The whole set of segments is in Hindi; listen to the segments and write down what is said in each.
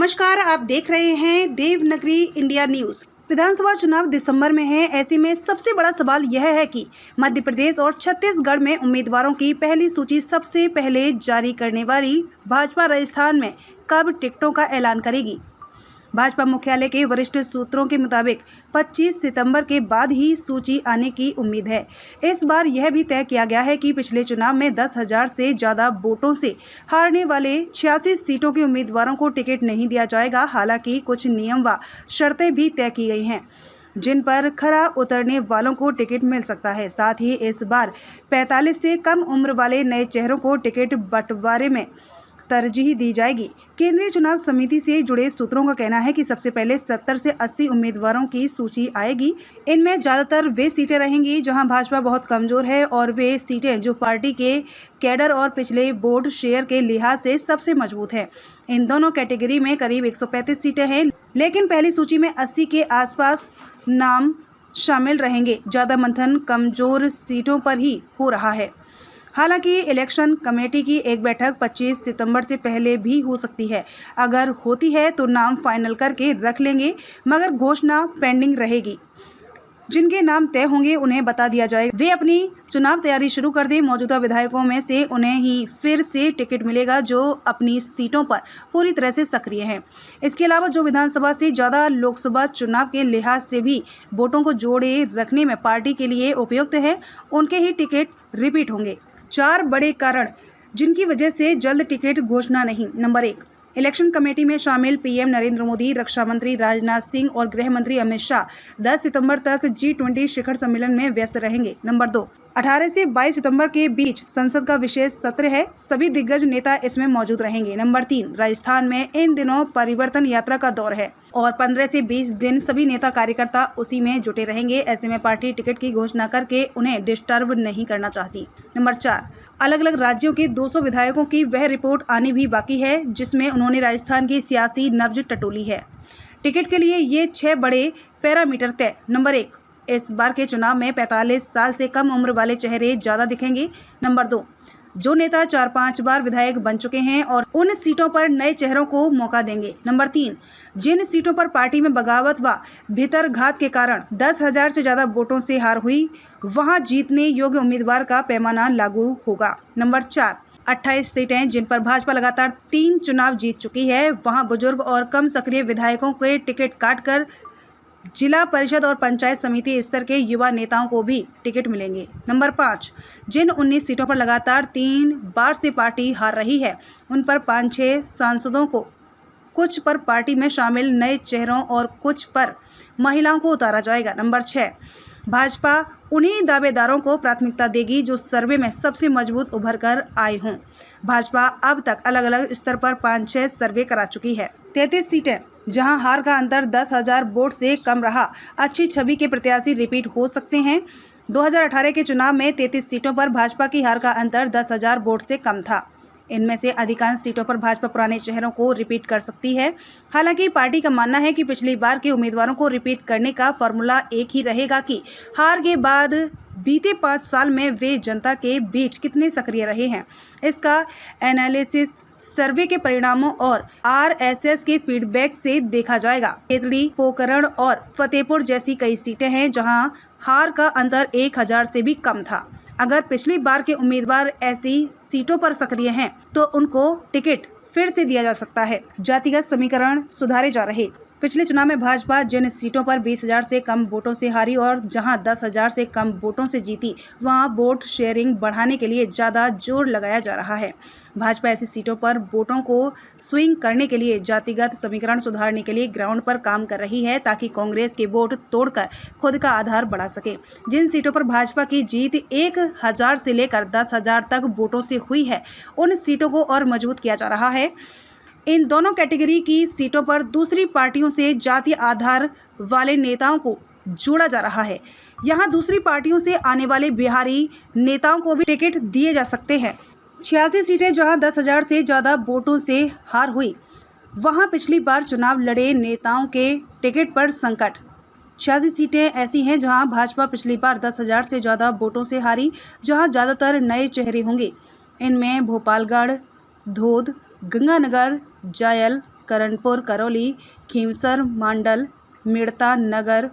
नमस्कार, आप देख रहे हैं देवनागरी इंडिया न्यूज। विधानसभा चुनाव दिसंबर में है। ऐसे में सबसे बड़ा सवाल यह है कि मध्य प्रदेश और छत्तीसगढ़ में उम्मीदवारों की पहली सूची सबसे पहले जारी करने वाली भाजपा राजस्थान में कब टिकटों का ऐलान करेगी। भाजपा मुख्यालय के वरिष्ठ सूत्रों के मुताबिक 25 सितंबर के बाद ही सूची आने की उम्मीद है। इस बार यह भी तय किया गया है कि पिछले चुनाव में 10,000 से ज़्यादा वोटों से हारने वाले 86 सीटों के उम्मीदवारों को टिकट नहीं दिया जाएगा। हालांकि कुछ नियम व शर्तें भी तय की गई हैं जिन पर खरा उतरने वालों को टिकट मिल सकता है। साथ ही इस बार 45 से कम उम्र वाले नए चेहरों को टिकट बंटवारे में तरजीह दी जाएगी। केंद्रीय चुनाव समिति से जुड़े सूत्रों का कहना है कि सबसे पहले 70 से 80 उम्मीदवारों की सूची आएगी। इनमें ज़्यादातर वे सीटें रहेंगी जहां भाजपा बहुत कमज़ोर है और वे सीटें जो पार्टी के कैडर और पिछले बोर्ड शेयर के लिहाज से सबसे मजबूत है। इन दोनों कैटेगरी में करीब 135 सीटें हैं, लेकिन पहली सूची में 80 के आसपास नाम शामिल रहेंगे। ज़्यादा मंथन कमज़ोर सीटों पर ही हो रहा है। हालांकि इलेक्शन कमेटी की एक बैठक 25 सितंबर से पहले भी हो सकती है। अगर होती है तो नाम फाइनल करके रख लेंगे, मगर घोषणा पेंडिंग रहेगी। जिनके नाम तय होंगे उन्हें बता दिया जाएगा। वे अपनी चुनाव तैयारी शुरू कर दें। मौजूदा विधायकों में से उन्हें ही फिर से टिकट मिलेगा जो अपनी सीटों पर पूरी तरह से सक्रिय हैं। इसके अलावा जो विधानसभा से ज़्यादा लोकसभा चुनाव के लिहाज से भी वोटों को जोड़े रखने में पार्टी के लिए उपयुक्त है, उनके ही टिकट रिपीट होंगे। 4 बड़े कारण जिनकी वजह से जल्द टिकट घोषणा नहीं। नंबर 1, इलेक्शन कमेटी में शामिल पीएम नरेंद्र मोदी, रक्षा मंत्री राजनाथ सिंह और गृह मंत्री अमित शाह 10 सितंबर तक G20 शिखर सम्मेलन में व्यस्त रहेंगे। नंबर 2, 18 से 22 सितंबर के बीच संसद का विशेष सत्र है, सभी दिग्गज नेता इसमें मौजूद रहेंगे। नंबर 3, राजस्थान में इन दिनों परिवर्तन यात्रा का दौर है और 15 से 20 दिन सभी नेता कार्यकर्ता उसी में जुटे रहेंगे। ऐसे में पार्टी टिकट की घोषणा करके उन्हें डिस्टर्ब नहीं करना चाहती। नंबर 4, अलग अलग राज्यों के 200 विधायकों की वह रिपोर्ट आनी भी बाकी है जिसमें उन्होंने राजस्थान की सियासी नब्ज टटोली है। टिकट के लिए ये 6 बड़े पैरामीटर तय। नंबर 1, इस बार के चुनाव में 45 साल से कम उम्र वाले चेहरे ज़्यादा दिखेंगे। नंबर 2, जो नेता 4-5 बार विधायक बन चुके हैं और उन सीटों पर नए चेहरों को मौका देंगे। नंबर 3, जिन सीटों पर पार्टी में बगावत व भीतरघात के कारण 10,000 से ज़्यादा वोटों से हार हुई, वहां जीतने योग्य उम्मीदवार का पैमाना लागू होगा। नंबर 4, 28 सीटें जिन पर भाजपा लगातार 3 चुनाव जीत चुकी है, वहां बुजुर्ग और कम सक्रिय विधायकों के टिकट काटकर जिला परिषद और पंचायत समिति स्तर के युवा नेताओं को भी टिकट मिलेंगे। नंबर 5, जिन 19 सीटों पर लगातार 3 बार से पार्टी हार रही है, उन पर 5-6 सांसदों को, कुछ पर पार्टी में शामिल नए चेहरों और कुछ पर महिलाओं को उतारा जाएगा। नंबर 6, भाजपा उन्हीं दावेदारों को प्राथमिकता देगी जो सर्वे में सबसे मजबूत उभर कर आए हों। भाजपा अब तक अलग अलग स्तर पर 5-6 सर्वे करा चुकी है। 33 सीटें जहां हार का अंतर 10,000 वोट से कम रहा, अच्छी छवि के प्रत्याशी रिपीट हो सकते हैं। 2018 के चुनाव में 33 सीटों पर भाजपा की हार का अंतर 10,000 वोट से कम था। इनमें से अधिकांश सीटों पर भाजपा पुराने चेहरों को रिपीट कर सकती है। हालांकि पार्टी का मानना है कि पिछली बार के उम्मीदवारों को रिपीट करने का फॉर्मूला एक ही रहेगा कि हार के बाद बीते 5 साल में वे जनता के बीच कितने सक्रिय रहे हैं। इसका एनालिसिस सर्वे के परिणामों और RSS के फीडबैक से देखा जाएगा। केतड़ी, पोकरण और फतेहपुर जैसी कई सीटें हैं जहां हार का अंतर 1,000 से भी कम था। अगर पिछली बार के उम्मीदवार ऐसी सीटों पर सक्रिय हैं तो उनको टिकट फिर से दिया जा सकता है। जातिगत समीकरण सुधारे जा रहे। पिछले चुनाव में भाजपा जिन सीटों पर 20,000 से कम वोटों से हारी और जहां 10,000 से कम वोटों से जीती, वहां वोट शेयरिंग बढ़ाने के लिए ज़्यादा जोर लगाया जा रहा है। भाजपा ऐसी सीटों पर वोटों को स्विंग करने के लिए जातिगत समीकरण सुधारने के लिए ग्राउंड पर काम कर रही है ताकि कांग्रेस के वोट तोड़कर खुद का आधार बढ़ा सके। जिन सीटों पर भाजपा की जीत 1,000 से लेकर 10,000 तक वोटों से हुई है, उन सीटों को और मजबूत किया जा रहा है। इन दोनों कैटेगरी की सीटों पर दूसरी पार्टियों से जातीय आधार वाले नेताओं को जोड़ा जा रहा है। यहां दूसरी पार्टियों से आने वाले बिहारी नेताओं को भी टिकट दिए जा सकते हैं। 86 सीटें जहां 10,000 से ज़्यादा वोटों से हार हुई, वहां पिछली बार चुनाव लड़े नेताओं के टिकट पर संकट। 86 सीटें ऐसी हैं जहां भाजपा पिछली बार 10,000 से ज़्यादा वोटों से हारी, जहां ज़्यादातर नए चेहरे होंगे। इनमें भोपालगढ़, धोद, गंगानगर, जायल, करणपुर करौली, खींवसर मांडल, मेड़ता नगर,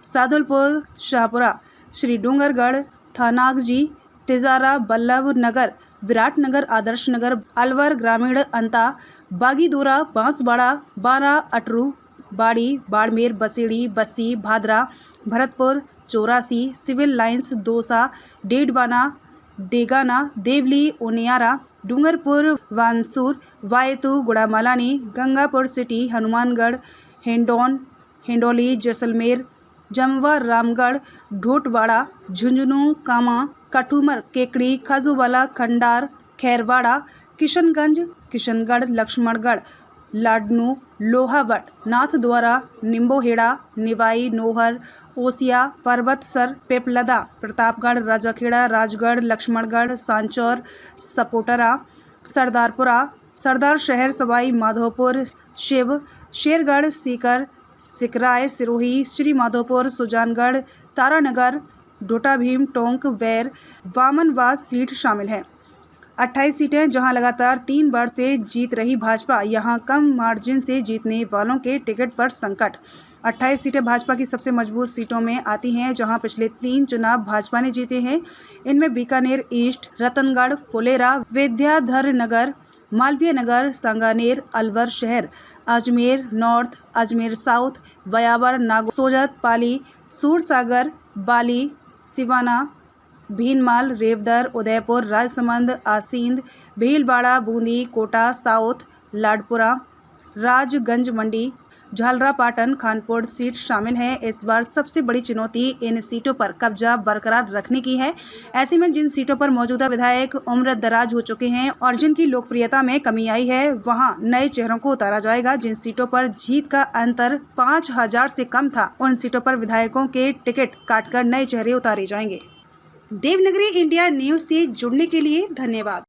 सादुलपुर शाहपुरा, श्री डूंगरगढ़, थानागजी, तिजारा, बल्लभ नगर, विराटनगर, आदर्श नगर, अलवर ग्रामीण, अंता, बागीदोरा, बांसवाड़ा, बारा, अटरू, बाड़ी, बाड़मेर, बसेड़ी, बस्सी, भादरा, भरतपुर, चौरासी, सिविल लाइंस, दौसा, डेडवाना, डेगाना, देवली, ओनियारा, डूंगरपुर, वानसूर, वायतू, गुड़ामालानी, गंगापुर सिटी, हनुमानगढ़, हिंडौन, हिंडोली, जैसलमेर, जमवा, रामगढ़, ढोटवाड़ा, झुंझुनू, कामा, कठूमर, केकड़ी, खाजूवाला, खंडार, खैरवाड़ा, किशनगंज, किशनगढ़, लक्ष्मणगढ़, लाडनू, लोहावट, नाथद्वारा, निम्बोहेड़ा, निवाई, नोहर, ओसिया, पर्वतसर, पेपलदा, प्रतापगढ़, राजाखेड़ा, राजगढ़, लक्ष्मणगढ़, सांचौर, सपोटरा, सरदारपुरा, सरदार शहर, सवाई माधोपुर, शिव, शेरगढ़, सीकर, सिकराय, सिरोही, श्री माधोपुर, सुजानगढ़, तारानगर, डोटा भीम, टोंक, वैर, वामनवास सीट शामिल हैं। 28 सीटें जहां लगातार 3 बार से जीत रही भाजपा, यहां कम मार्जिन से जीतने वालों के टिकट पर संकट। 28 सीटें भाजपा की सबसे मजबूत सीटों में आती हैं, जहां पिछले 3 चुनाव भाजपा ने जीते हैं। इनमें बीकानेर ईस्ट, रतनगढ़, फुलेरा, विद्याधर नगर, मालवीय नगर, सांगानेर, अलवर शहर, अजमेर नॉर्थ, अजमेर साउथ, बयावर, नागौर, सोजत, पाली, सूरसागर, बाली, सिवाना, भीनमाल, रेवदर, उदयपुर, राजसमंद, आसींद, भीलवाड़ा, बूंदी, कोटा साउथ, लाडपुरा, राजगंज मंडी, झालरापाटन, खानपुर सीट शामिल हैं। इस बार सबसे बड़ी चुनौती इन सीटों पर कब्जा बरकरार रखने की है। ऐसे में जिन सीटों पर मौजूदा विधायक उम्र दराज हो चुके हैं और जिनकी लोकप्रियता में कमी आई है, वहां नए चेहरों को उतारा जाएगा। जिन सीटों पर जीत का अंतर 5000 से कम था, उन सीटों पर विधायकों के टिकट काटकर नए चेहरे उतारे जाएंगे। देवनगरी इंडिया न्यूज से जुड़ने के लिए धन्यवाद।